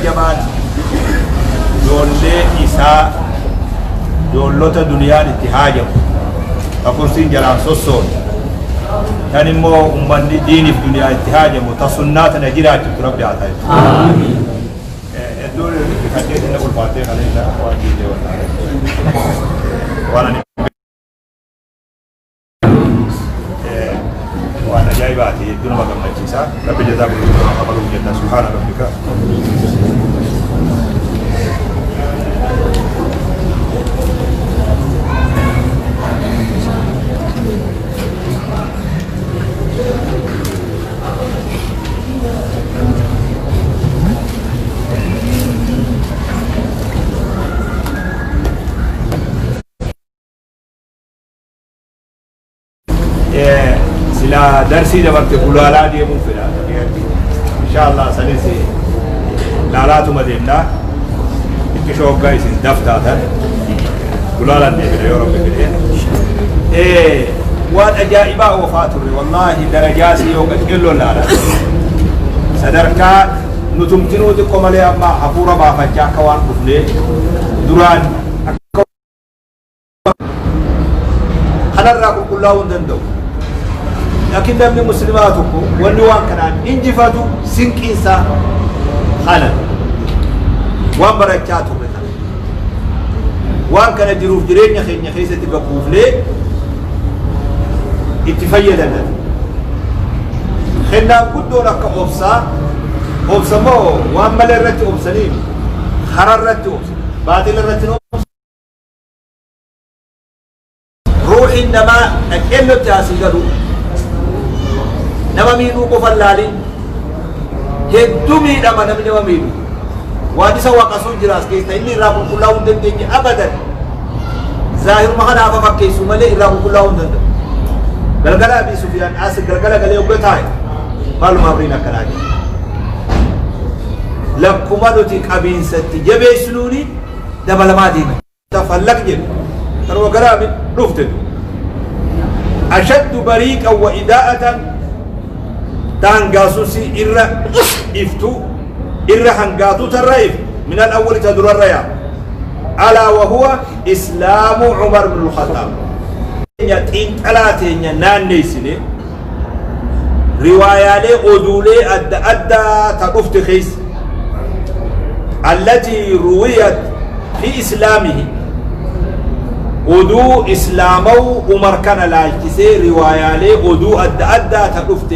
جمان دولة إساء دولة دنيا اتحاجم فكرسين جلان سوسون يعني مو أمني ديني في الدنيا اتحاجم وتصنات نجيرات تربي عطايا آمين دول كاتيت نقول فاتحة علينا واجي وانا وانا جايباتي دون ما قمنا جيسا رب جزاكم الله خيرا جدا سبحان ربك سلا درسي دبرت كلالا دي مفلا ان شاء الله سنسي لالاتو مدينة كشوق جايز دفتر كلالا دي يا رب كده وان اجائبا وفاتر والله درجاتي وقت كله لالا صدركا نتمتنو دي كمالي اما حفورا ما فجا كوان كفلي دران خنرا كلها وندندو لكن دم مسلماتكم والنوان كان انجفادو سنكيسا خالا وان بركاتو بنا وان كان جروف جرين يخين يخيسة تقفوف ليه اتفايا لنا خلنا كدو لك أبسا مو وان مال الرت أبسانين خرر الرت أبسا باطل الرت أبسا روح إنما أكلو تاسي قدو nama miidhuu qofan laalin hedduu miidhama namni nama miidhu waan isa waaqasuu jiraas keessa inni irraa qulqullaa'uu hin dandeenye abadan zaahiruma kanaaf fakkeessu malee irraa qulqullaa'uu hin danda'u galgala Abii Sufyaan as galgala galee ogga taa'e maaluma abriin akkanaa jira lakkuma nuti qabiinsatti jabeessinuuni dabalamaa deema tafallaq jedhu karuma gara Abii dhufte ashaddu bariiqan wa idaa'atan تانغاسوسي إرّا إفتو إرّا هنغاتو ترّايف من الأول تدر الرّيا ألا وهو إسلام عمر بن الخطاب يتين ثلاثين نان نيسني رواية لي أدولي أدى تقفت خيس التي رويت في إسلامه أدو إسلامه عمر كان لاجتسي رواية لي أدو أدى تقفت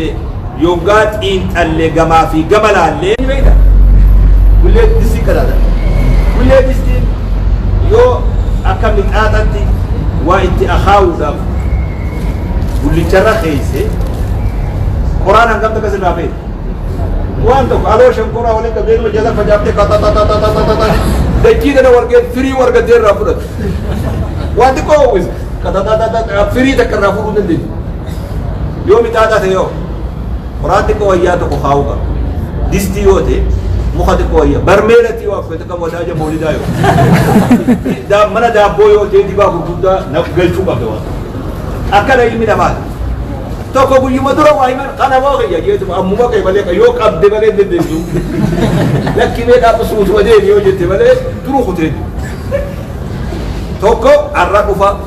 يوغات إن اللي جما في جمال اللي بيدا وليه دسي كذا وليه دسي يو أكمل آتاتي وإنت أخاودا ولي ترى خيسه قرآن عندما تكسر رافيد وانتو قالوا شنكورا ولين كبير مجلس فجابتك تا تا تا تا تا تا تا دكيد أنا ورقة فري ورقة دير رافود وانتو كويس كتا تا تا تا فري تكر رافود دين يوم تاتا تيو قراتك وياتك خاوغا ديستيوتي مخاتك ويا برميلتي وقفتك وداجة مولدايو دا منا دا بويو تي دي بابو كودا نقل شو بابو أكل يمي نمال توكو بو يمدرو وايمن قنا واغي يجيت أمو ما كي بالك يوك أبدي بالك دندو لكن ميدا بسوت ودين يوجد بالك تروح تين توكو الرقفة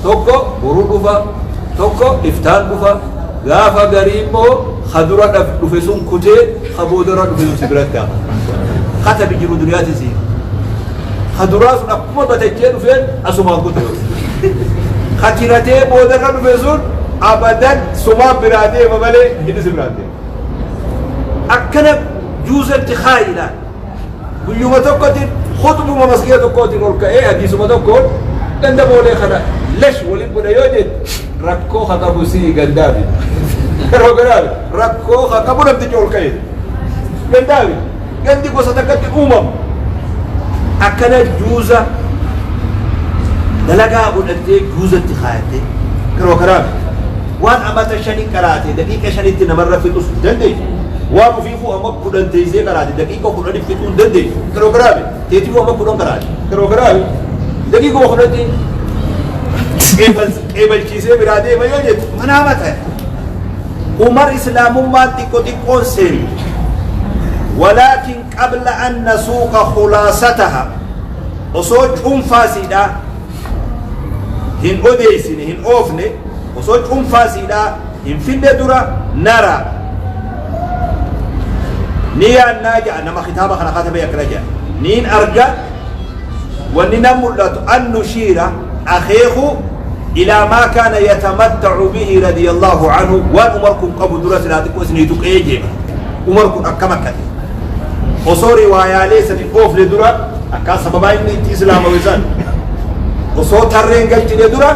توكو برودفة توكو إفتان كفة غافا غريمو خدرة دفسون كتير خبودرة دفسون سبرتا خاتم بيجرو دنياتي زي خدرة سنا كم بتجيء دفين أسمع كتير خاتيرته بودرة دفسون أبدا سما برادة مبالي هنا سبرتا أكنه جوز انتخايلا واليوم تقدر خطب ما مسكية تقدر نقول إيه أدي سما تقول كندا بولي خنا ليش ولين بنا يوجد ركو خطبوسي قدامي كروغرال ركو خطبنا بتجول كيد قدامي عندي قصة كتير أكنه جوزا دلقا أقول أنت جوزا انتخايته كروغرال وان أمات شني كراتي دقيقة شني تنمر في تصل دندي وان فيفو أمك كلن تيزي كراتي دقيقة كلن في تون دندي كروغرال تيتيو أمك كلن كراتي كروغرال دقيقة كلن تي قبل چیزیں برادے میں یہ منامت ہے عمر اسلام ما تکو تکون سری ولكن قبل أن نسوق خلاصتها وصوت فاسدة هن أديسين هن أوفني وصوت فاسدة هن في الندرة نرى نيا ناجا نما ختابة خنا خاتبة يكرجا نين أرجع وننمر أن نشير أخيه إلى ما كان يتمتع به رضي الله عنه وأمركم قبل درس لا تكون سنيتك إيجي أمركم أكمل وصوري ويا ليس الأوف لدرا أكان سببين من الإسلام وزان وصوت الرين قلت لدرا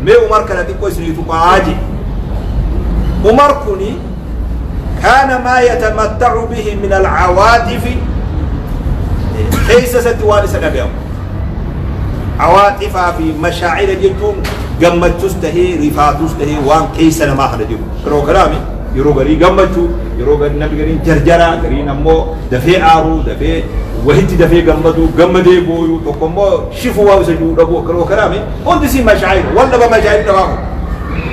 ما أمر كان تكون سنيتك عاجي أمركني كان ما يتمتع به من العواطف ليس ستوالي سنبيهم عواطف في مشاعر جدهم قمت تستهي رفات تستهي وان كيس ما خرجوا كرو كلامي يرو غري قمتو يرو غري نبي غري جرجرا غري نمو دفي عارو دفي وهتي دفي قمتو قمدي بويو تقومو شفوا وسجوا دبو كرو كلامي اون دي مشاعر ولا بمشاعر تمام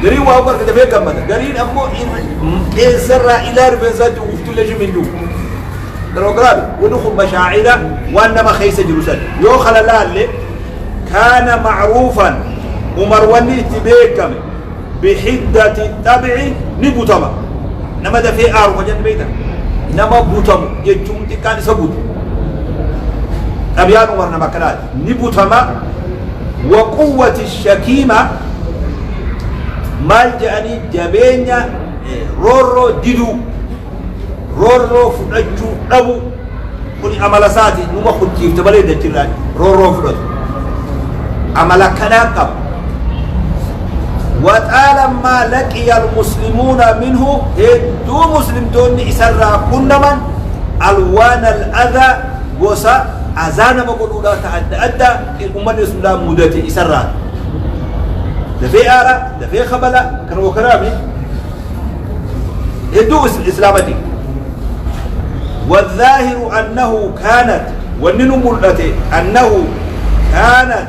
غري واو برك دفي قمت غري نمو ان سر الى ربزات وفتو لجي منو كرو كلامي ودخل مشاعر وانما خيس جلوسات يو خلال كان معروفا ومرواني تبيكم بحدة التبع نبوتما نما ده في آر وجن بيتا نما بوتم يجوم تكان سبوت أبيان عمر نما كلاد نبوتما وقوة الشكيمة مالجاني جبينيا رورو ديدو رورو فنجو أبو كوني عملساتي نما خد كيف تبالي دجلان رورو فنجو عملا كناكب وطالما لقي المسلمون منه هدو مسلمتون إسرى كنما ألوان الأذى وسا أزانا مقولولا أدى الأمة الإسلام مدتي إسرى دفي آراء دفي خبلا كانوا كرامي هدو إسلامتي والظاهر أنه كانت وننو ملتي أنه كانت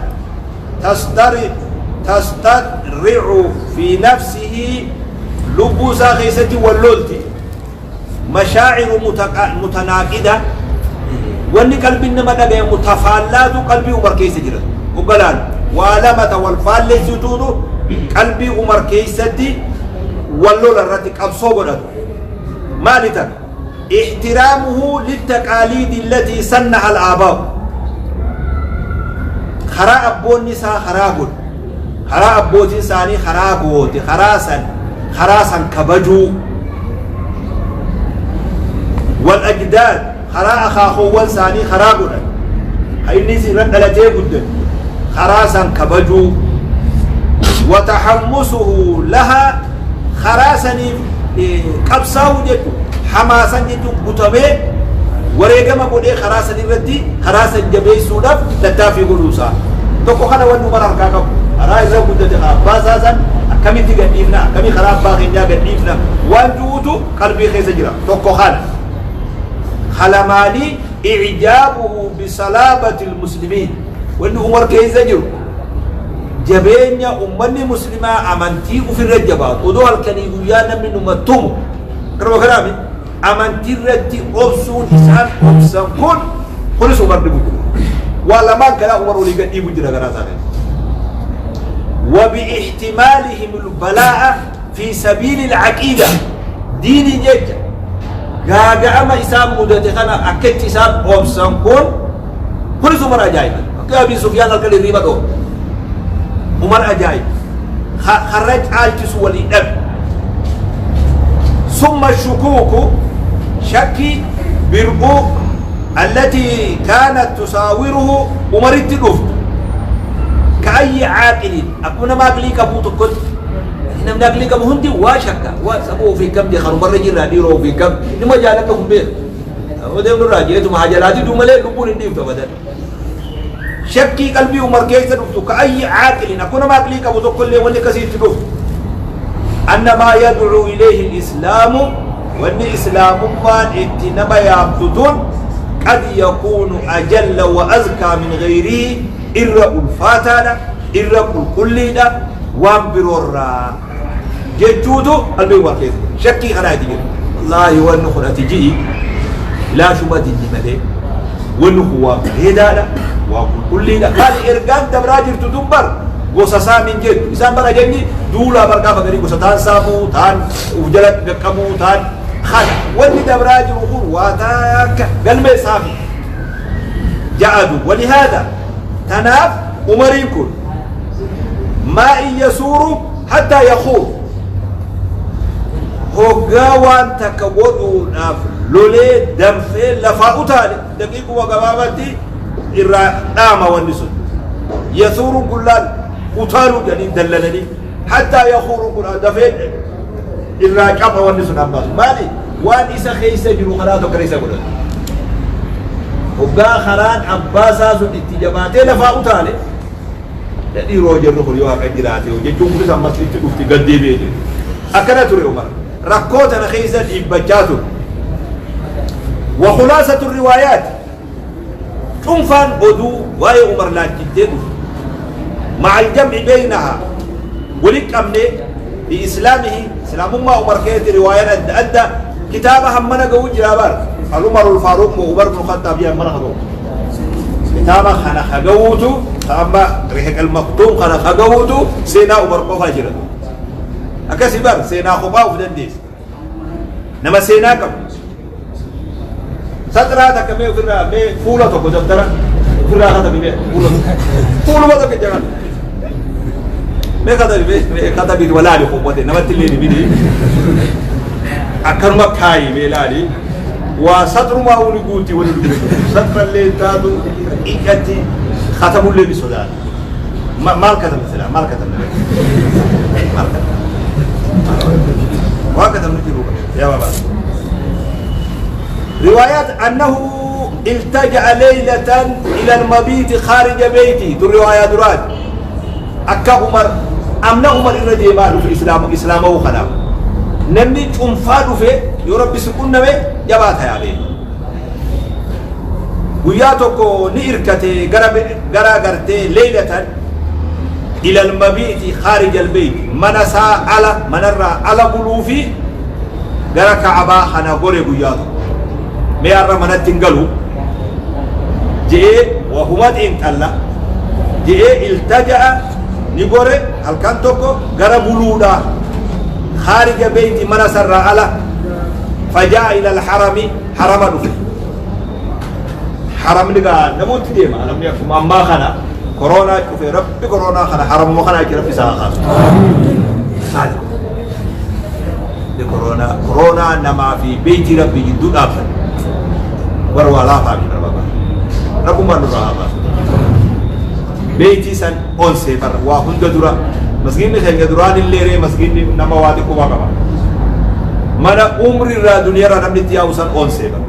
تسترع في نفسه لبوسا غيستي واللولتي مشاعر متناقضة واني قلبي انما نبي متفالات قلبي عمر كيس جرد وقلان وعلامة والفال ليس يتونو قلبي عمر كيستي واللول الرتك أبصوبنا مالتا احترامه للتقاليد التي صنعها الآباء خرا أبون نساء خرابون خرا أبوتي ساني خرابوتي خراسا كبجو والأجداد خرا أخاخوان ساني خرابون هاي نسي رندلتي قدن خراسا كبجو وتحمسه لها خراسني كبساو جدو حماسا جدو بطمي وريقما قولي خراسا نردي خراسا جبي سودف تتافي قلوسا توقو خانا وانو مرار كاكب رأي زو قدتي خراب باساسا كمي تقديمنا كمي خراب باقينيا قديمنا وانجوتو قلبي خيس جرا توقو خانا خلماني إعجابه بصلابة المسلمين وانو عمر كيس جرو جبينيا أمني مسلمة أمانتي وفي الرجبات ودوها الكنيويانا من أمتهم كرمو كلامي أمانتي رتي أبسون إسان أبسان كل سوبر دبوجو ولا ما كلا عمر ولي قد يبوجو لغراسان وباحتمالهم البلاء في سبيل العقيدة ديني جيجا غاغا أما إسان مدتي خانا أكت إسان أبسان كل سوبر أجايبا كأبي سفيان الكلي ريبا دو عمر أجايب خرج عالجس والإدب ثم الشكوك شكي برقوق التي كانت تساوره عمر التلوف كأي عاقل أكون ما أقليك أبو تقول إنما نقليك أبو هندي واشكا وسبوه في كم دي خرم برجي راديرو في كم إنما جالكهم بيه ودهم الراجية مهاجراتي دومالي لبون هندي فتبدل شكي قلبي عمر كيس نفتو كأي عاقل أكون ما أقليك أبو تقول لي ولي كسير تلوف أن ما يدعو إليه الإسلام وأن الإسلام ما اتنبا يابتون قد يكون أجل وأزكى من غيره إرّا الفاتانة إرّا الكليدة وانبرورا جيجودو قلبي عمر كيس شكي خنا تجي والله وأنه خنا تجي لا شو بدي ملي والنخوة هدانا وكل هذا قال إرجان دبراجر تدبر وساسا من جد إنسان برا جني دولا بركة فكري وساتان سامو تان وجلت كمو تان خان واللي دبراجر وخور واتاك قلب سامي جعدوا ولهذا تناف أمرين كل ما يسور حتى يخور هجوان تكبروا ناف لولي دمفي لفاؤتاني دقيق وقبابتي إرى نام والنسل يثور كلان قتالوا جنين دللني حتى يخور كلان دفين إرى كما والنسل عباس مالي وان إسا خيسا جلو خلاتو كريسا كلان وقا خلان عباسا سن اتجاباتي لفاؤتاني لأني روجر نخل يوها قدراتي وجيجون كلسا مسلين تقفتي قدي بيجي أكنا تري عمر ركوتنا خيسا إبجاتو وخلاصة الروايات تنفن أدو وهي عمر لا تجدد مع الجمع بينها ولك أمني بإسلامه إسلام ما عمر كيت روايات أدى كتابها من قوي جرابر عمر الفاروق وعمر بن الخطاب يا من خدوم كتابه خنا خجوتو أما ريحك المكتوم خنا خجوتو سينا عمر قفاجر أكسبر سينا خباو في الدنيس نما سينا كم سترة كمية فرا مي فولا تو كذا ترى فرا هذا بيبي فولا ما تكجع مي كذا بيد ولا لي خوبته نبت اللي بيدي أكرم كاي ميلادي وستر ما هو نقولتي ولا ستر اللي تادو إكتي ختم اللي بسودان مال كذا مثلا مال كذا وهكذا نتيروه يا بابا روايات أنه التجأ ليلة إلى المبيت خارج بيته دو روايات دراد أكا عمر أمنا عمر الرجي ماله في الإسلام وخلاه نمني تنفاد في يربي سكون نبي جبات يا بي وياتوكو نيركتي غرغرتي ليلة إلى المبيت خارج البيت منسا على منرى على بلوفي غرك عبا خنا غوري وياتو ميار من التنقلوا جاء وهمت انتلا جاء التجأ نقول هل كان توكو غربولودا خارج بيت من سر على فجاء إلى الحرم حرم نفي حرم نقال نموت ديما لم يكن ما خنا كورونا كفي رب كورونا خنا حرم وخنا كرب ساخا هذا كورونا نما في بيت ربي جدود أفضل وروا لا فامي ربابا ربو ما نرها بيتي سن أون سيفر وهند درا مسكين نسيج دران اللي ري مسكين نما وادي كوبا كبا منا عمر را دنيا را نمني تياو سن أون سيفر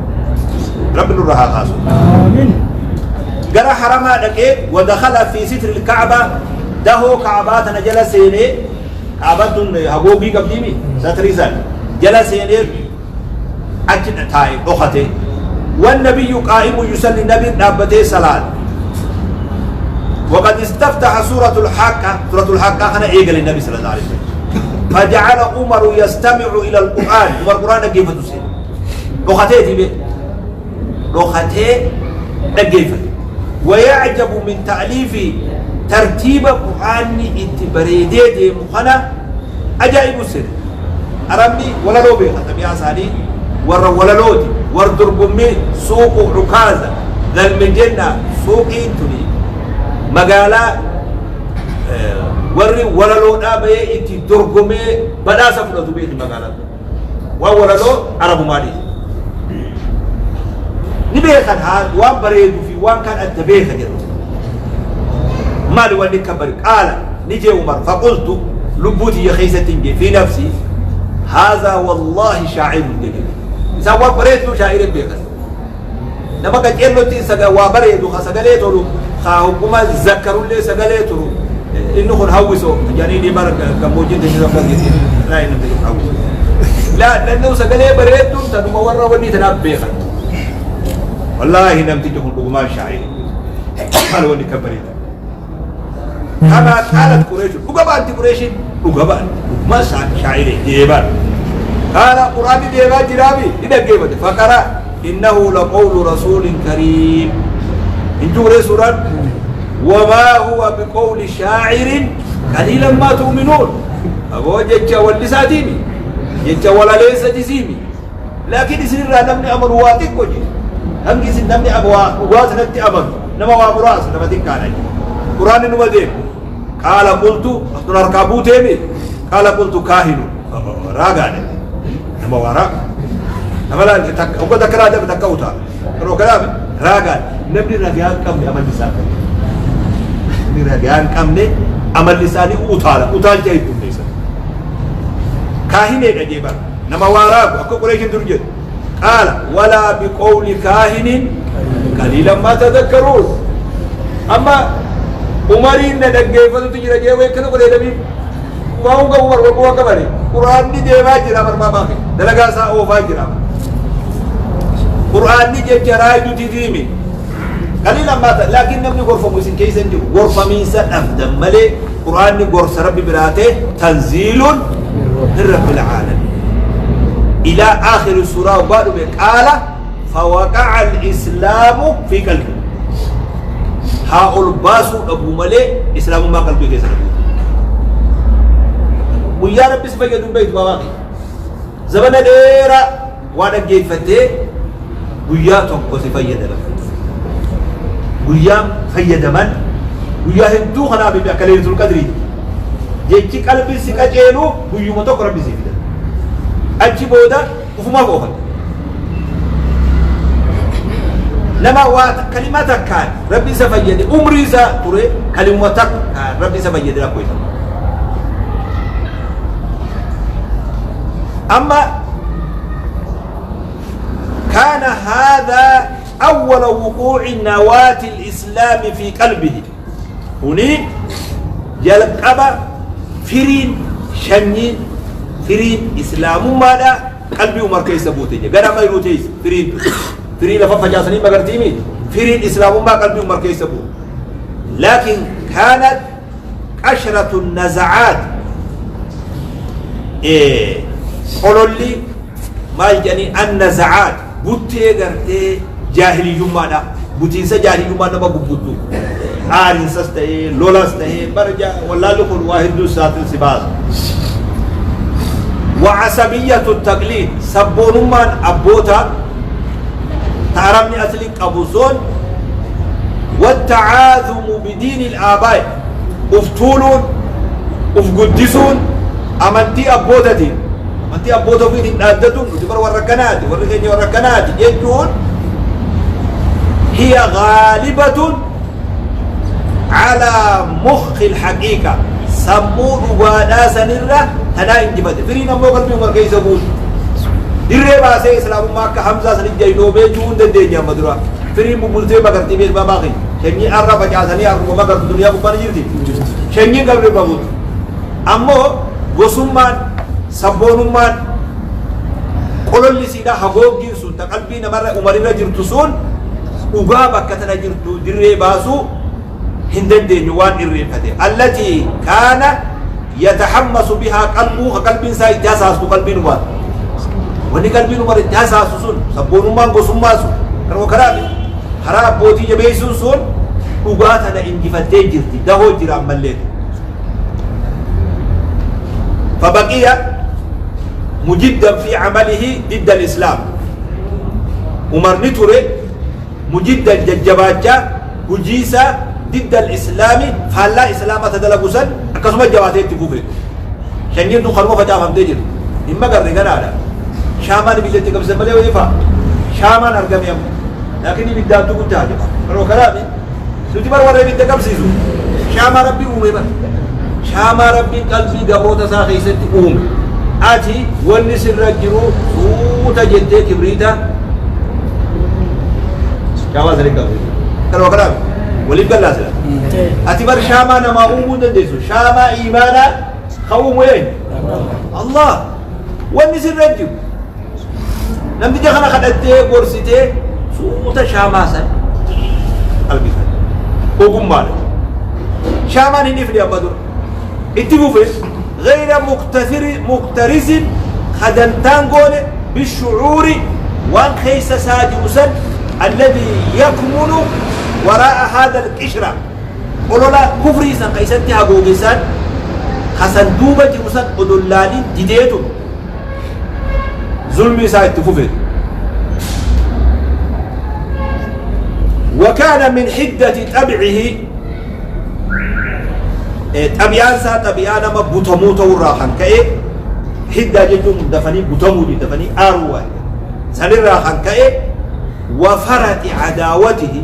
رب نرها خاص آمين جرى حرما دكي ودخل في ستر الكعبة دهو كعبات نجلا سيني كعبة هبوبي قبليمي ستريزان جلا سيني أجن تاي أخته والنبي قائم يصلي النبي نابته صلاة وقد استفتح سورة الحاقة أنا إيجل النبي صلى الله عليه وسلم فجعل عمر يستمع إلى القرآن والقرآن كيف تسير لغتي تبي لغتي كيف ويعجب من تأليف ترتيب القرآن اتبريدي مخنا أجائب السر أرمي ولا لو بي ختم يا سالي ولا لودي وردربمي سوق عكازة للمجنة سوق إنتني مقالة وري ولا لو نابي إنتي دربمي بدا سفلة بيت مقالة ولا لو عرب مالي نبيه كان هاد وان بريد في وان كان التبيه كجر مالي واني كبر قال نجي عمر فقلت لبوتي يا خيسة في نفسي هذا والله شاعر جديد سوا بريدو شاعر بيكس نما كجلو تي سغا وبريدو خسغليتو خاو كما ذكروا لي سغليتو انه خن هوسو يعني دي بار كموجين دي نفس لا ينبغي هوسو لا لانه سغلي بريدو تدما ورا ودي تنبيخ والله نمتي تكون كما شاعر قال ودي كبريد كما قالت قريش وغبا انت قريش وغبا ما شاعر ديبان قال قرآن ديبان جرابي إذا جيبت فقرأ إنه لقول رسول كريم انتو رسولا وما هو بقول شاعر قليلا ما تؤمنون أبو جيتشا واللساتيني جيتشا ولا ليس جسيمي لكن يصير نمني أمر واتك وجه هم يصير نمني أبوات نتي أمر نما وابراس نما تنكاني قرآن نمدين قال قلت نركبو تيمي قال قلت كاهن راغاني نما وراك أملا أقول ذكر هذا بتكوتا كانوا كلام راغان نبني رجال كم أمل لسان نبني رجال كم نه أمل لساني أوتال جاي بنديسا كاهن يجيبا نما وراك أكو قريش درجة قال ولا بقول كاهن قليلا ما تذكرون أما عمرين ندقي فتو تجرى جاوي كنو قد يدبي وهم عمر وقوة كبري قرآن دي جيبا جرى مرما باقي دلقا سا أوفا جرى قرآن دي جراي دو تديمي قليلا ما لكن نبني غرفة موسين كيسا نجو غرفة ميسا أفدم ملي قرآن دي غرفة ربي براته تنزيل من رب العالمين إلى آخر السورة وبعد قال فوقع الإسلام في قلبه هاول باسو أبو ملي إسلام ما قلبه كيسا نبو ويا ربي سفيدون بيت بواقي زمن ديرا وانا جيد فتي ويا توقف سفيد لك ويا فيد من ويا هندو خنا بأكلية القدري جيتي قلبي سكاجينو ويا متوقع ربي سفيد أجي بودا وفما بوخد لما وات كلماتك كان ربي سفيد عمري سا تري كلماتك كان ربي سفيد لك كويس أما كان هذا أول وقوع نواة الإسلام في قلبه هني يلقب فرين شنين فرين إسلام ماذا قلبي عمر كيس بوتي قال ما يروتيس فرين لفظ جاسني بقرتيمي فرين إسلام ما قلبي عمر كيس بو لكن كانت عشرة النزعات قولوا لي ما يجاني النزعات بوتي غرتي جاهلي يومانا بوتينسا جاهلي يومانا ما بوتو آرين سستهي لولا سستهي برجع ولا لكل واحد دو ساتل سباز وعصبية التقليد سبون من أبوتا تعرفني أسلك أبو زون والتعاذم بدين الآباء افتولون افقدسون أمنتي أبوتا دين أنتي أبوتو في نادتون تبر وركنات وركني وركنات يجون هي غالبة على مخ الحقيقة سمون وانا سنرة هنا انجبت فرينا مو قلبي عمر كيس أقول دري باسي إسلام ماك حمزة سنجاي نوبي جون دنيا مدرا فرين بمولتي بقرتي بيت باباقي شني أرى فجأة أرى ما قرت الدنيا بقاني جرتي شني قبل بابوت أمو وسمان سبونمان قولوا لي سيدا حقوق جنسون تقلبي نمر عمرنا جرتسون وقابا كتنا جرتو دري باسو هندن دي نوان الريفتة التي كان يتحمس بها قلبه قلب سا إجاساس قلب نوان وني قلب نوان إجاساس سون سبونمان قسم ماسو كانوا كرامي حراب بوتي جبيسون سون وقاتنا انجفتين جرتي دهو جرام مليت فبقي مجدا في عمله ضد الإسلام عمر نتوري مجدا ججباجا وجيسا ضد الإسلام فلا إسلام تدلقوسا أكسما جواتي تفوفي شنين دو خلوة فجأة فمتجر إما قرر قرانا شامان بيجتك بسم الله ويفا شامان أرقم يم لكن يبدأ تقول تاجبا قالوا كلامي سوتي ورا يبدأ كبسيسو شامان ربي أمي شامان ربي قلبي قبوتا ساخيست أمي أتي والنسر رجلو سوتا جدي كبريتا شاواز ريكا كانوا كلامي وليب قال لازم أتي بر شاما نما أمون دندسو شاما إيمانا خوم وين الله والنسر رجل لم تجي خنا خدتي بورسيتي سوتا شاما سن قلبي سن وقوم مالك شاما نيفلي أبادور اتفوفس غير مقترز خدمتان قول بالشعور وان خيس ساجوسا الذي يكمن وراء هذا القشرة قولوا لا كفري سن قيستي أبوغيسان خسن دوبة جوسا قدولاني ديديتو ظلمي سايد تفوفين وكان من حدة تبعه تبيان سا تبيان ما بوتموت وراحن كأي حدة جدوم دفني بوتمودي دفني أروى سنر راحن كأي وفرت عداوته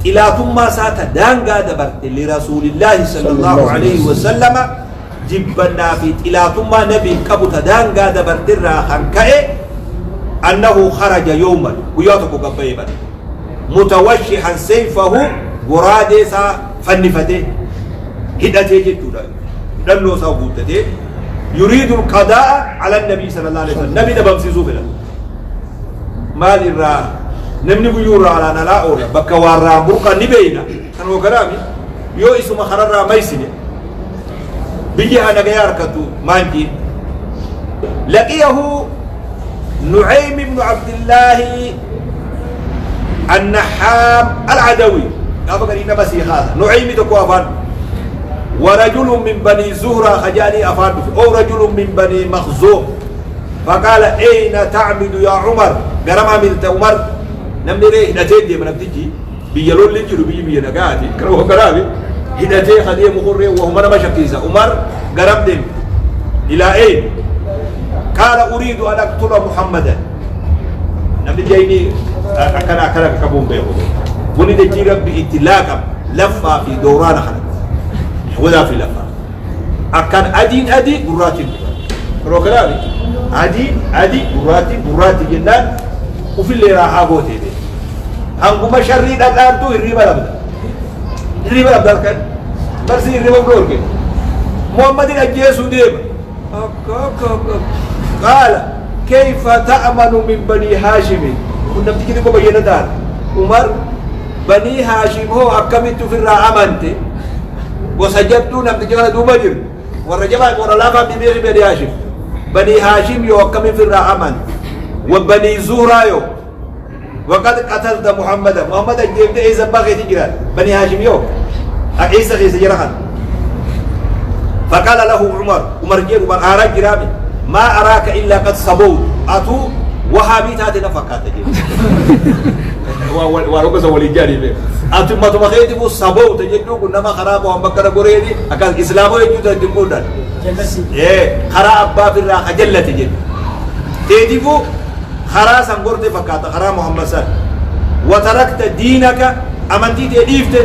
إلى ثم سات دانغا دبرت لرسول الله صلى الله عليه وسلم جبنا في إلى ثم نبي كبت دانغا دبرت راحن كأي أنه خرج يوما وياتك قبيبا متوشحا سيفه ورادسا فنفته هدته جدودا دلو سوبوتته يريد القضاء على النبي صلى الله عليه وسلم نبي دبمسي زوفلا مال الرا نمني بيورا على نلا أولا بكا وارا برقا نبينا كانوا كلامي يو اسم خرر ميسني بيجي أنا غيار كتو مانجي لقيه نعيم بن عبد الله النحام العدوي أبو قرينا بس هذا نعيم تكوافان ورجل من بني زهرة خجاني أفاد أو رجل من بني مخزوم فقال أين تعمد يا عمر قرم عملت عمر نمني ريه هدتين دي من أبتجي بيلون لنجلو بيجي نقاتي كروه كرامي هدتين خديه مقرر وهم أنا مشكيزة عمر قرم دين إلى أين قال أريد أن أقتل محمدا نمني جايني أكنا كبون بيهو وني دجيرب بإطلاقا لفة في دوران خلق ولا في لفة أكان أدي براتي روكلاري أدي براتي جنان وفي اللي راح أبوتي دي هنقوم شريد أدارتو الريبا لبدا كان برسي الريبا بلورك محمد الأجيس وديب قال كيف تأمن من بني هاشم كنا بتكلم بينا دار عمر بني هاشم هو أكملت في الرعامنت وسجدوا نبتجنا دوبجر والرجال ورلافا بمير بني هاشم بني هاشم يو أكمل في الرعامن وبني زهرة يو وقد قتلت محمد الجيب ده إذا بغي تجرا بني هاشم يو عيسى في سجرها فقال له عمر جير عمر أراك جرامي ما أراك إلا قد صبوت أتو وهابي تاتي نفقات جير ورقص وليجاني به أتو ما تبغيتي بو صبوت جدو كنا ما خراب وهم بكرة قريدي أكاد إسلامه يجود الجمهور إيه خراب باب الراح جلة جد تيجيبو خرا سنقرت فقات خرا محمد صلى وتركت دينك أمنتي تديفت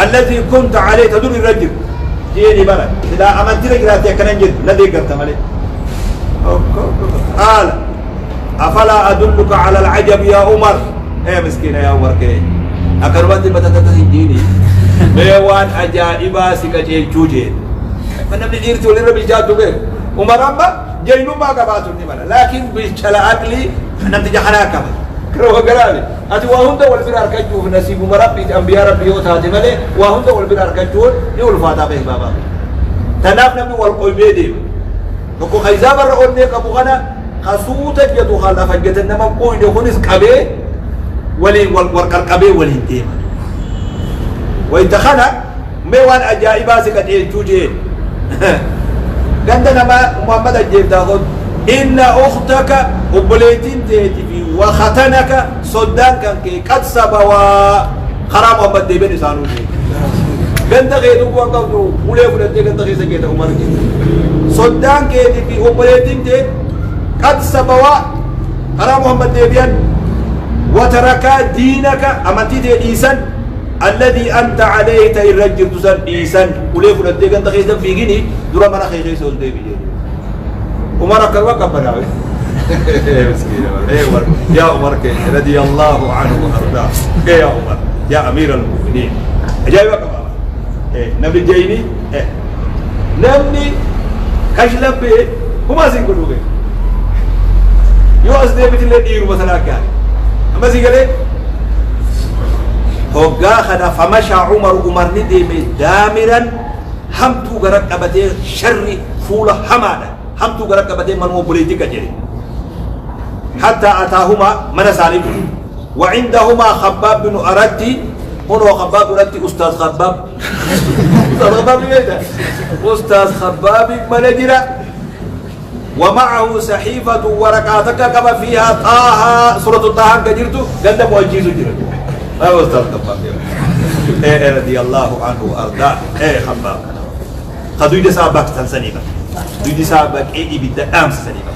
الذي كنت عليه تدور الرجل جيني بلا إذا أمنتي رجلاتي كنن جد الذي قلت مالي قال أفلا أدلك على العجب يا عمر إيه مسكين يا عمر كي أكرمت بتتتسي ديني بيوان أجائبا سكجي جوجي من نبني إيرتي ولربي جاتو بيه عمر أمبا جينو ما قباتو نمانا لكن بيشتلا أقلي نمتجا حناكا كروه قرالي أتي وهم دول برار كجوه نسيب مربي أنبياء ربي يوتاتي ملي وهم دول برار كجوه يقول فاتا به بابا تناف نبني والقوي ديم نكو خيزاب الرؤون نيك أبو غنا خصوتا جدو خالا فجتا نما قوي نخونس قبي ولي والقر قبي ولي ديم ويتخنا ميوان أجائبا سكتين جوجين عندنا ما محمد الجيب تاخذ إن أختك وبليتين تيتي في وختنك صدان كان كي قد سبوا خراب محمد دي بني سانو عند غيرو قوتو ولي ولد عند غير سكيت عمر صدان كيتي في وبليتين تي قد سبوا خراب محمد دي بيان وترك دينك أمنتي دي إيسان الذي أنت عليه تيرجل تسن إيسان ولي ولد عند غير في جني درا ما نخي غير سول دي بيجي عمر كروا كبراوي مسكين يا عمر كي رضي الله عنه وارضاه يا عمر يا امير المؤمنين اجايبك بابا نبي جايني نمني كشلب به وما سيقولوا به يو اسدي مثل ديرو مثلا كان اما سيقول هوغا خدا فمشى عمر ندي دامرا همتو غرق ابتي شر فول حماده همتو غرق ابتي منو بوليتيكا جري حتى أتاهما من سالم وعندهما خباب بن أرتي هو خباب أرتي أستاذ خباب أستاذ خباب ليه أستاذ خباب منجرة ومعه صحيفة ورقاتك كما فيها طه سورة طه كجرته قد موجز جرته أستاذ خباب رضي الله عنه وأرضاه خباب خذوا يد سابق سنيبا يد سابق بدأ أمس سنيبا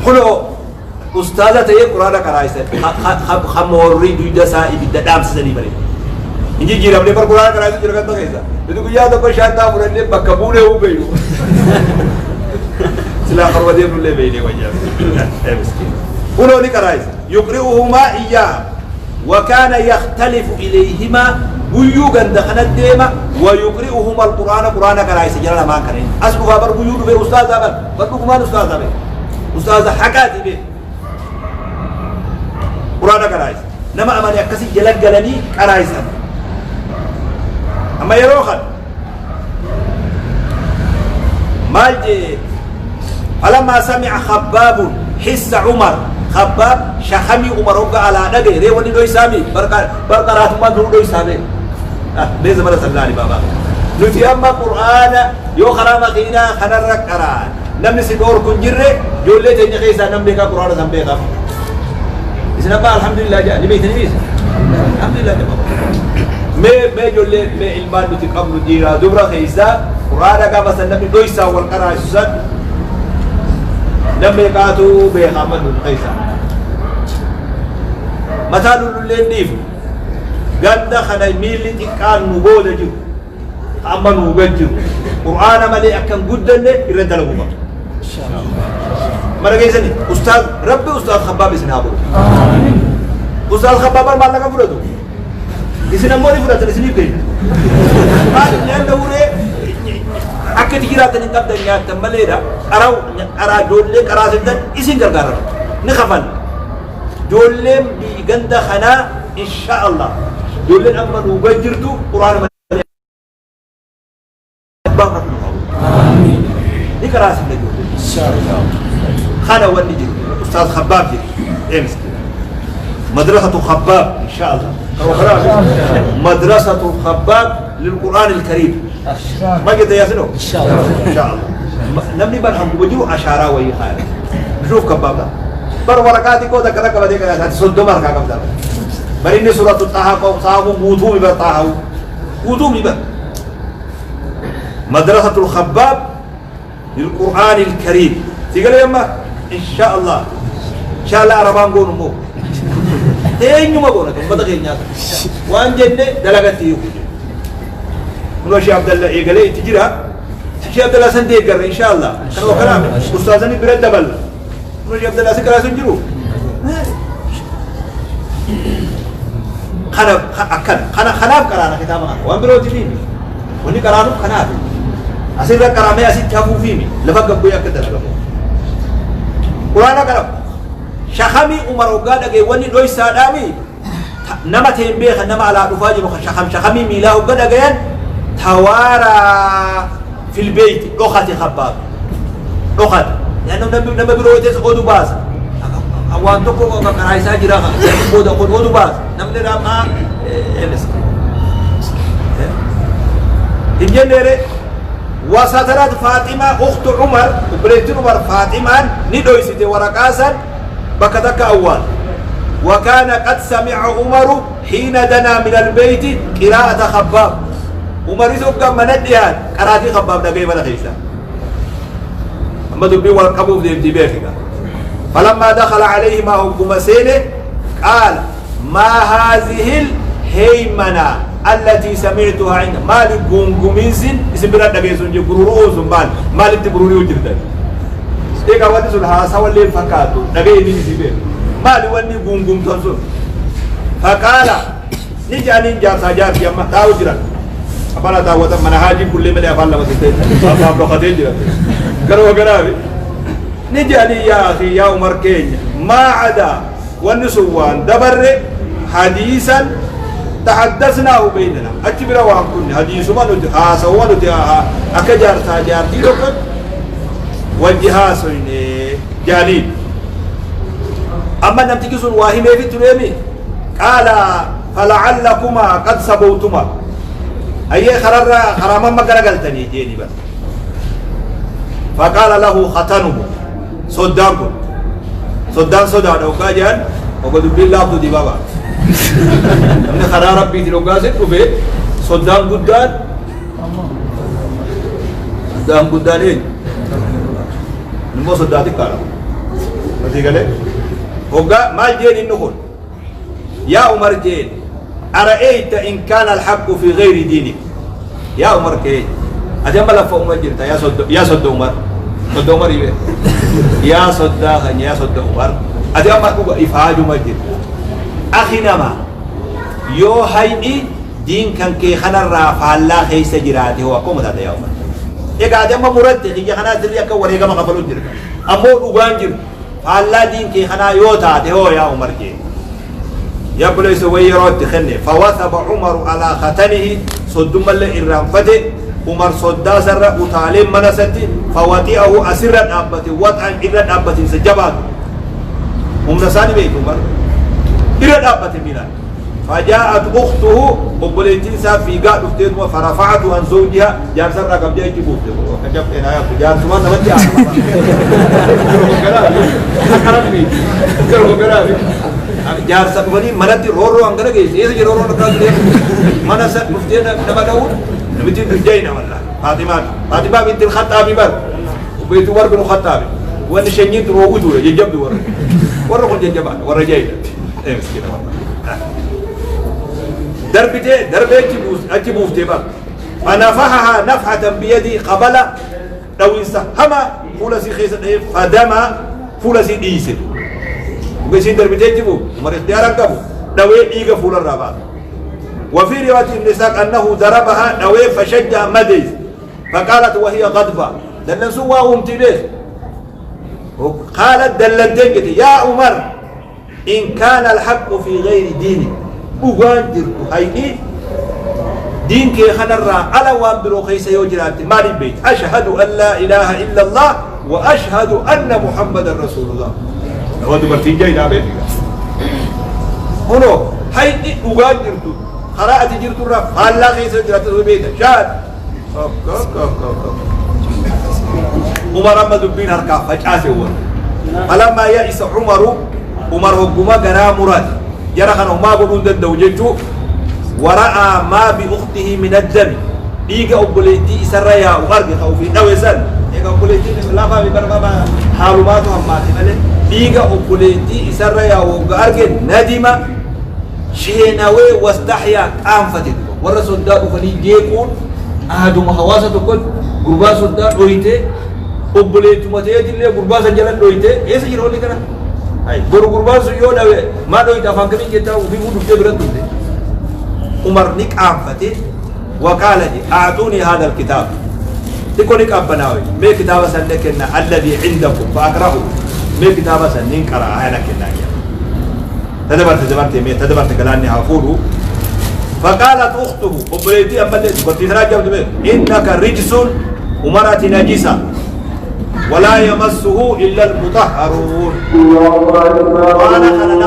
خلو أستاذة تيه قرآن كرايسة خموري يد سائب بدأ أمس سنيبا إنجي جيرام لي پر قرآن كرايسة جرغان تو كيسا بدو كيا تو بشانتا مرن لي بكبونه هو بيو سلا خروادي نولي بيني وجه مسكين خلو ني كرايسة يقرئهما إياه وكان يختلف إليهما بيوغا دخنا الديمة ويقرئهما القرآن قرآن كرايس جلنا ما كرين أسبق خبر بيوغ بي أستاذ أبن بطلق ما أستاذ أبن أستاذ حكاتي بي قرآن كرايس نما أمان يكسي جلق جلني كرايس أما يروخا مالجي فلما سمع خباب حس عمر خباب شخمي عمر وقع على نجي ريوني دوي سامي بركات ما دوي سامي ليس مرة سلاني بابا نتي أما قرآن يو خرام خينا خنرك قرآن نمني سيدور كنجرة جولة تيجي خيسا نمني كا قرآن سامي كا إسنا با الحمد لله جاء نبيت نبيس الحمد لله جاء ما جولة ما إلمان نتي قبل ديرا دبرا خيسا قرآن كا بس نمني دوي سا والقرآن سد نمني كاتو بيخامن خيسا مثال اللين نيف قد خنا ميلي تكان نبوذ جو أما نبوذ جو قرآن ملي أكن قدن يرد له ما شاء الله مرة كيسني أستاذ ربي أستاذ خباب سنابو أستاذ خباب ما لك فرده إسنا موري فرده إسني كين ما لأن دورة أكيد كيرات نقدر دنيا تمليرا أرا دولة أرا سندن إسين كركارا نخفن دولة بيجند خنا إن شاء الله دولة أما نوجرتو قرآن ما بارك آمين ذكر اسم دولة إن شاء الله خنا ونجي أستاذ خباب جي إمس مدرسة خباب إن شاء الله مدرسة خباب للقرآن الكريم ما قد ياسنو إن شاء الله إن شاء الله نبني برهم وجو أشارة وهي خير نشوف خباب ده بر ورقاتي كودا كذا كذا كذا هذا سود مر كذا كذا بريني سورة الطه كو صاحب وضوء بتاعه وضوء بيبر مدرسة الخباب للقرآن الكريم تقول يما إن شاء الله إن شاء الله أربعة قول مو تين يوم قولنا كم بدك ينيا وان جنة دلقتي يوم منو شيخ عبد الله يقولي تجرا شيخ عبد الله سنتي يقرر إن شاء الله كانوا كلام أستاذني برد دبل منو شيخ عبد الله سكرا سنجرو خناب كرانا كتابنا وان بروتي فيني وني كرانو خناب أصير كرامي أصير كابو فيني لفق بويا كده قرآن كلام شخمي عمر وقال لك وني دوي سادامي نما تنبيه نما على رفاج شخمي ميلا وقال لك توارى في البيت أخت خباب أخت لأنه نما بروتيس أودو باز وان تكو كرايسا جرا أودو باز نمني راما إلس إنجنيري وسترت فاطمة أخت عمر وبريت عمر فاطمة ندوي ستي ورقاسا بكتك أول وكان قد سمع عمر حين دنا من البيت قراءة خباب عمر يسوق من الديان قراءة خباب نبي ولا خيسا أما دبي والقبوب دي بيتك فلما دخل عليه ما هو كمسينه قال ما هذه الهيمنة التي سمعتها عند مالك قنقميزن اسم بلاد نبيسون جبرورو زنبال مالك تبروري وجردا إيقا ودسو لها سوى الليل فكاتو نبي نيزي بيه مالي واني قنقم تنسون فقال نجاني جار ساجار في أما تاو جرا أبانا تاوتا من هاجي كل من أفعل لما تتين أفعل لقتين جرا قالوا قرابي نجاني يا أخي يا عمر كينيا ما عدا والنسوان دبر حديثا تحدثناه بيننا أكبر وهم كنا حديث ما نتي سوى نتي أكجار ساجار تيلوك والجهاز جالين أما نمتكسوا الواهمة في التريمي قال فلعلكما قد سبوتما أي خراما ما قرقلتني جيني بس فقال له ختنه صدامكم صدام وكاجان وقد بالله عبد دي بابا من خرار ربي تلوغاسي وفي صدام قدان إيه نمو صداتي كارا فتي قال وقا ما جين النقول يا عمر جين أرأيت إن كان الحق في غير دينك يا عمر كي أجمع لفا عمر جرتا يا صد عمر صد عمر يا صد عمر أجمع إفعاج عمر جرتا أخي نما يو هاي دين كان كي خنا رافع الله خيس جراته هو كم هذا يا عمر إيه أجمع مرد كي خنا تريا كوري كم قبلوا جرتا أمور وبانجر فالله دين كي خنا يوتا هو يا عمر جين يقول يسوي رد خني فوثب عمر على ختنه صدم الله الرنفته عمر صدا سر وتعلم منستي فواتيه أسر أبتي وطعن إرد أبتي سجبات نساني بيت عمر إرد أبتي ميلان فجاءت أخته وبليتين ساب في قاعد أختين فرفعته عن زوجها جار سر رقم جاي جبوت كجب أنا يا جار سمان نبتي جار سبوني مناتي رورو أنغنا جيس إيه رورو نكاله منا سب مفتينا نباداون نبتي تجينا والله فاطمة بنت الخطاب بر وبيت ور بن الخطاب وان شنيت روودو يجب ور كون جبان ور جاي إيه مسكين والله دربتي بوس أجيبوف تبا فنفحها نفحة بيدي قبل لو يسحما فولسي خيسة فدما فولسي ديسل وكسين دربتي جيبو مر اختيارا كبو دوي إيغا فول الرابع وفي رواية النساء أنه ضربها دوي فشجع مديز فقالت وهي غضبة دلن سوا ومتبه قالت دلنتين يا عمر إن كان الحق في غير دينك وغادر هاي دين كي خنرا على وامبرو خيس يوجرات مالي بيت أشهد أن لا إله إلا الله وأشهد أن محمد رسول الله ودو برتين جاي نابين هنو هاي وغادر خراءة جرت الرف الله خيس يوجرات البيت شاد عمر أما دبين هركا فجأة فلما يأس عمر هقما قنا مراد يرى خانه ما قلون دندوجتو ورأى ما بأخته من الدم إيجا أبوليتي إسرائيا وغرق خوفي نوزن إيجا أبوليتي لا فامي برغما حالوماتو هماتي مالي إيجا أبوليتي إسرائيا وغرق ندم شيناوي واستحيا أنفتت والرسول داء فني جيكون أهدو محواسة كل قرباس الداء رويته أبوليتي متيجي اللي قرباس الجلال رويته إيه سجيرون لي كنا أي غرغربان سيودا ما دوي تفهم كمين جتا وفي مود كبرت تودي عمر نيك أنفتي وقال لي أعطوني هذا الكتاب تكون نيك أبناوي ما كتاب سنكنا الذي عندكم فأقرأه ما كتاب سنين قرأ أنا كنا تدبرت كلامي هافورو فقالت أخته أبريتي أبلت وتتراجع إنك رجس ومرأة نجسة ولا يمسه إلا المطهرون وأنا خلنا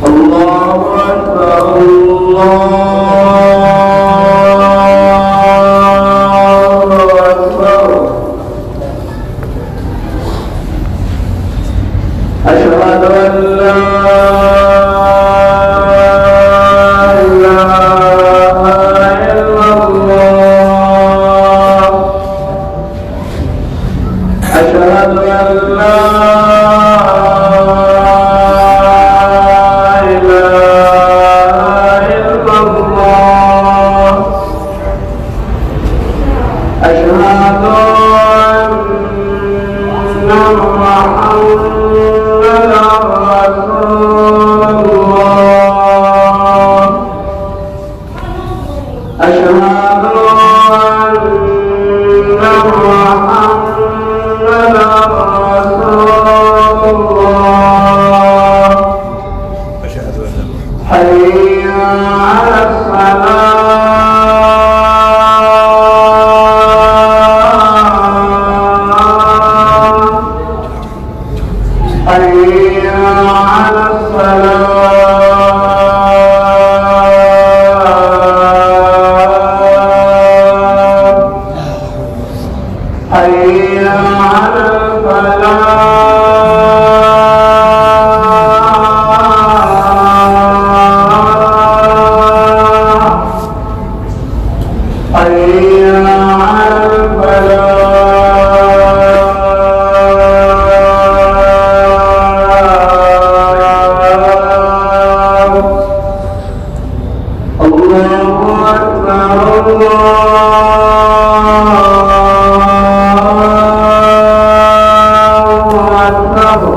الله أكبر أشهد أن لا الله. حي على الصلاة حي على الفلاح حي على الفلاح الله أكبر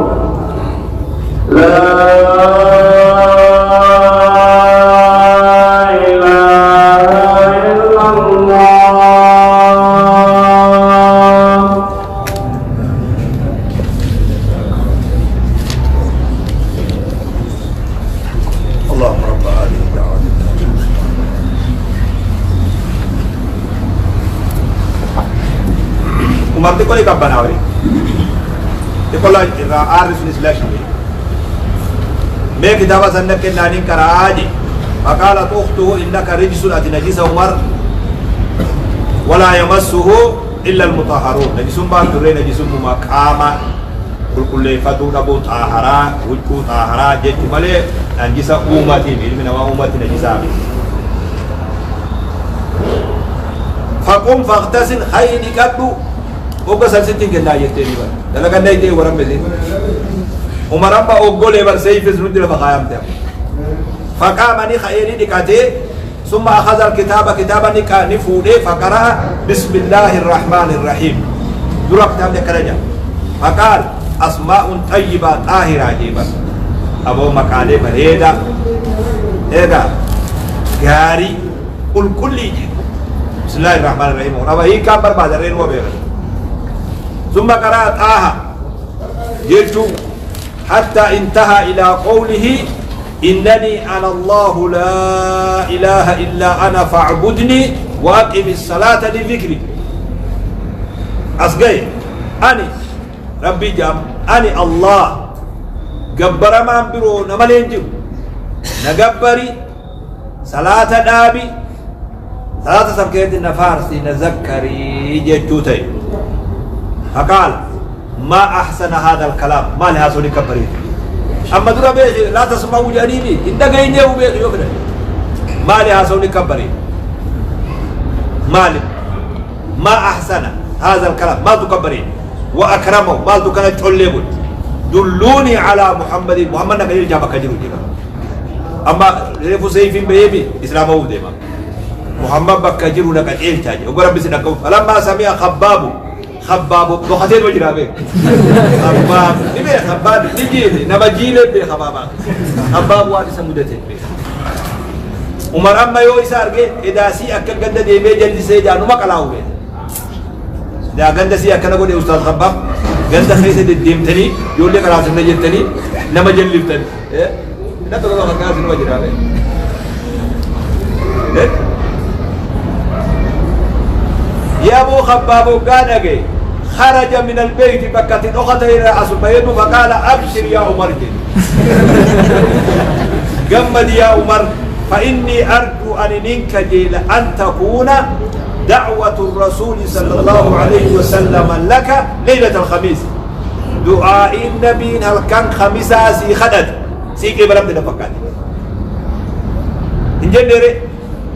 لا إله إلا الله. اللهم رب هذه الدعوة umarti ko ikaw banawi ikola aris nislashin me kitaba sanna ke nanin karaji faqalat ukhtuhu innaka rijsun atinajisa umar wala yamassuhu illa almutahharun najisun ba dure najisun maqama kulkulle fatu dabu tahara wujku tahara jetti male najisa umati ilmi na umati najisa faqum faghtasil khaynikatu oga salsitin ganda yetteni ba dala ganda ite waram bezi umar amba ogole bar sayfis rudira faqayam ta faqamani khayri dikate thumma akhadha alkitaba kitaban nifude faqara bismillahir rahmanir rahim durab tam de karaja faqal asma'un tayyiba tahira jiba abo makale bareda ega gari kulli bismillahir rahmanir rahim aba hi kambar badaren wa be ثم قرأت جلتو حتى انتهى إلى قوله إنني أنا الله لا إله إلا أنا فاعبدني وأقم الصلاة لذكري أصغي أني ربي جام أني الله جبر ما أمبرو نمالين جو نجبري صلاة دابي صلاة سبكيت النفارسي نذكري جتوتي فقال ما أحسن هذا الكلام ما لها سوني كبرين أما درا بيش لا تسمعوا جانيني إنت قاين يو بيش يوفنا ما لها سوني كبرين ما أحسن هذا الكلام ما تكبرين وأكرمه ما تكنا تقولون دلوني على محمد نقول جابك جرو جيبا أما ريفو سيفين بيبي إسلامه ديما محمد بك جرو لك إيه تاجي وقرب بسنكو فلما سمع خباب بخاتين وجرابه خباب نبي خباب نجيل نبجيله بخبابا خباب وادي سمودته عمر أما يو إسارجه إذا سي أكل جند ديمه جلد سيجانو ما كلاهو به ده جند سي أكل نقول أستاذ خباب جند خيس الديم تاني يقول لك راس النجيل تاني نما جلد تاني لا تقول له خلاص نما جرابه يا أبو خباب قال خرج من البيت بكت أخته إلى أصبعين فقال أبشر يا عمر جمد يا عمر فإني أرجو أن ننكجل أن تكون دعوة الرسول صلى الله عليه وسلم لك ليلة الخميس دعاء النبي هل كان خميسا سي خدد سيكي بلد نفقات إنجنري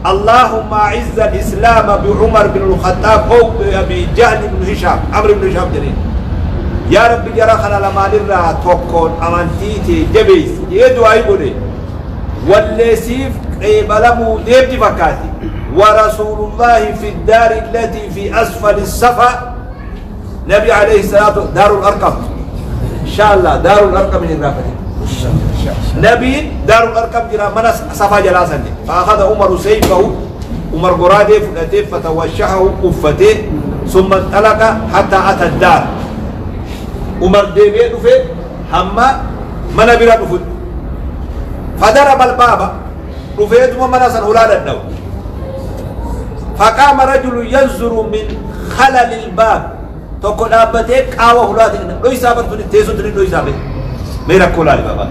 اللهم أعز الإسلام بعمر بن الخطاب أو بجهل بن هشام عمرو بن هشام جرين يا رب جرى خلال ما نرى توكون أمانتيتي جبيس يدو أيبوني والليسيف قيبلمو ديب فكاتي ورسول الله في الدار التي في أسفل الصفا نبي عليه الصلاة دار الأرقم إن شاء الله دار الأرقم من الرافة نبي دار الأرقم جرى من صفا جلاسا فأخذ عمر سيفه عمر قرادة فلته فتوشحه قفته ثم انطلق حتى أتى الدار عمر ديبه دفه هما من بلا دفت فضرب الباب دفه ثم من سنولاد النو فقام رجل ينظر من خلل الباب تقول أبتك أو هلاتك لو يسافر تيسو تري لو يسافر ميرا كولا بابا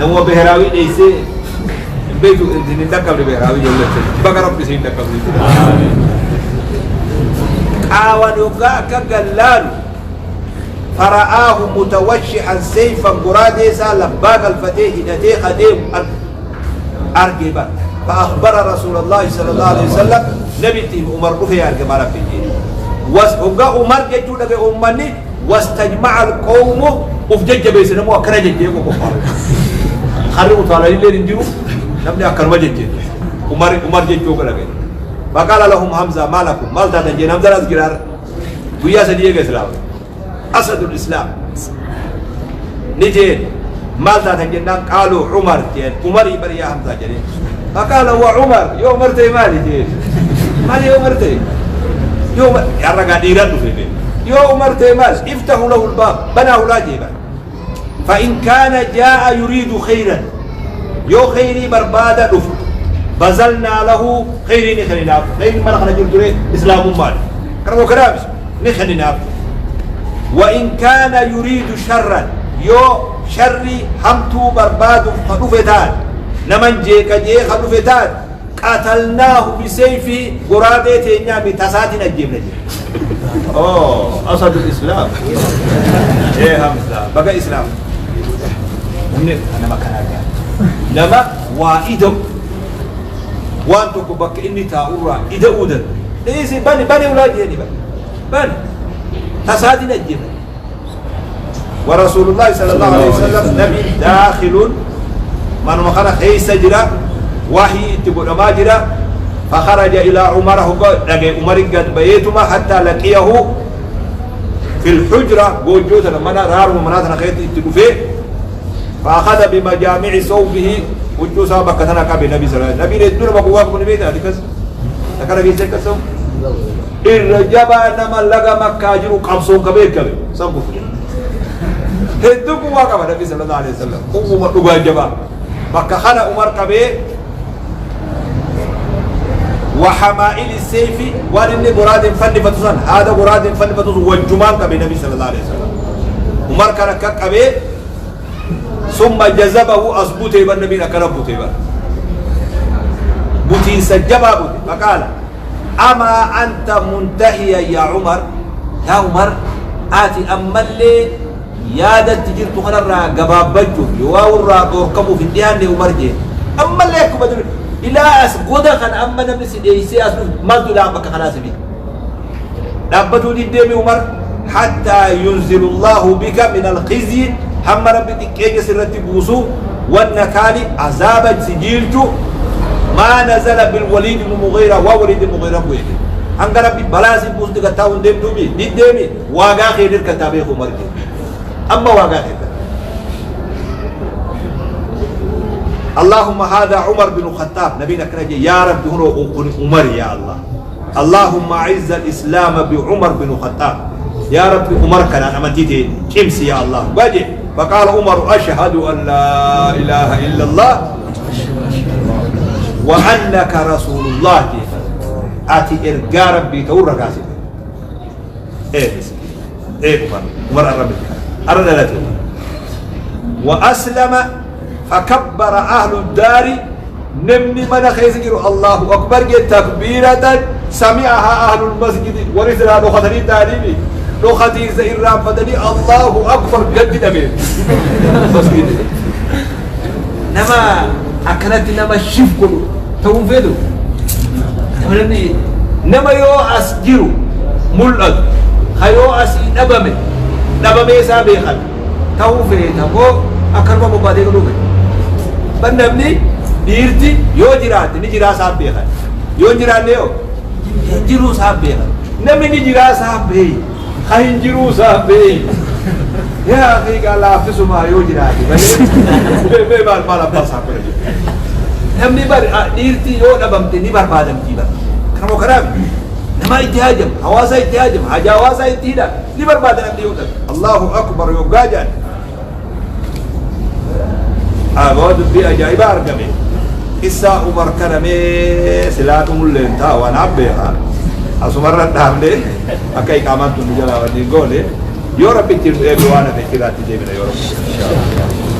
نمو بهراوي ليسي بيتو انتين دكا بهراوي يولد بقى ربي سين دكا قاوان يوغاك قلال فرآه متوشحا سيفا قراديسا لباق الفتيه دتي خديم أرقبا فأخبر رسول الله صلى الله عليه وسلم نبيتي عمر رفيع الجمال في الدين وقا عمر جيتو لك أمني واستجمع القوم وفجج بيسنا مو أكرا جيجي وكفار خرقوا طالعين اللي نجيو نبني أكرا جيجي عمر جيجو لك فقال لهم حمزة ما لكم مال تاتنجين حمزة نزجرار ويا سديق إسلام أسد الإسلام نجين مال تاتنجين قالوا عمر جين عمر يبري يا حمزة جين فقال هو عمر يوم مرتي مالي جين مالي يوم مرتي يوم يا رجال إيران في بيت يوم مرتي مال افتحوا له الباب بناه لا جيبا فإن كان جاء يريد خيرا يو خيري بربادا دفت بذلنا له خيرين خلينا خير ما نخرج الدنيا إسلام مال كرمو كرامس نخلينا وإن كان يريد شرا يو شري حمتو برباد خلوفتان نمن جيك جيك خلوفتان قتلناه بسيفي قرادة نعمي تساتنا الجيب نجيب أسد الإسلام إيه همزة بقى إسلام أنا ما كان أرجع نما وإدم وانتو كبك إني تاورا إذا أودن إيه بني أولاد يعني بني تسادنا الجنة ورسول الله صلى الله عليه وسلم نبي داخل من مخنا خيس جرا وحي تقول ما جرا فخرج إلى عمر لقى عمر قد بيتما حتى لقيه في الحجرة وجوت لما رار ومناتنا خيط تلفيه فأخذ بمجامع صوبه وجو سابق كتنا كابي نبي صلى الله عليه وسلم نبي ندور مقواك من بيت هذه كذا تكره بيسك كسو الرجبا نما لقى مكاجر قبصون كبير كبير سبب هدوك واقع نبي صلى الله عليه وسلم هو مدوغا جبا مكة خلا عمر كبير وحمائل السيف وان مراد فن فتوسن هذا مراد فن فتوس والجمان كبير نبي صلى الله عليه وسلم عمر كان كبير ثم جذبه أصبوته بالنبي أكرم بوته بوتي سجبا بوتي فقال أما أنت منتهي يا عمر يا عمر آتي أما اللي يادا تجير تخنا الرا قباب بجو يواو الرا قوركبو في الديان لي عمر جي أما اللي يكو بدل إلا أسقودا خان أما نبني سيديسي أسنو مالتو لعبك خلاص بي لعبتو دي ديمي عمر حتى ينزل الله بك من الخزي هم ربي تكيج سرتي بوسو والنكالي عذابا سجيلتو ما نزل بالوليد بن مغيرة ووليد المغيرة بويد أنك ربي بلاسي بوس تكتاون ديم دومي دي ديمي واقع خير كتابي خمر أما واقع خير اللهم هذا عمر بن الخطاب نبينا كنجي يا رب هنا عمر يا الله اللهم أعز الإسلام بعمر بن الخطاب يا رب عمر كان أنا مديتي كمسي يا الله باجي فقال عمر أشهد أن لا إله إلا الله وأنك رسول الله آتي إرقى ربي تور رقاسي إيه عمر الرب أرد لك وأسلم فكبر أهل الدار نمني من خيزجر الله أكبر تكبيرة سمعها أهل المسجد ورثنا نخطرين تعليمي لو خدير زي الرام فدني الله أكبر جد أمين نما أكلت نما الشيف كله توم فيدو نما يو أسجرو ملأ خيو أسي نبمي سابقا توم فيدو هو أكرم مبادئ كله بندمني ديرتي يو جرات نجرا سابقا يو جرات نيو جرو سابقا نمي نجرا سابقا خاين جرو سابقا يا أخي قال لا أفسو ما يوجراتي بيبال مالا بس هكذا نمني بار ديرتي يو نبمتي نبار بادم جيبا كرمو كرام نما اتهاجم حواسا اتهاجم حاجة حواسا اتهاجم نبار بادم يوتر الله أكبر يوغاجان أقعد بأجائب أرقمي إسا عمر كرمي سلاكم اللي انتا وانا عبيها أسمرت داملي أكاي كامان تنجلا ودي قولي يا رب تجيب وانا في كلاتي جيبنا يا رب إن شاء الله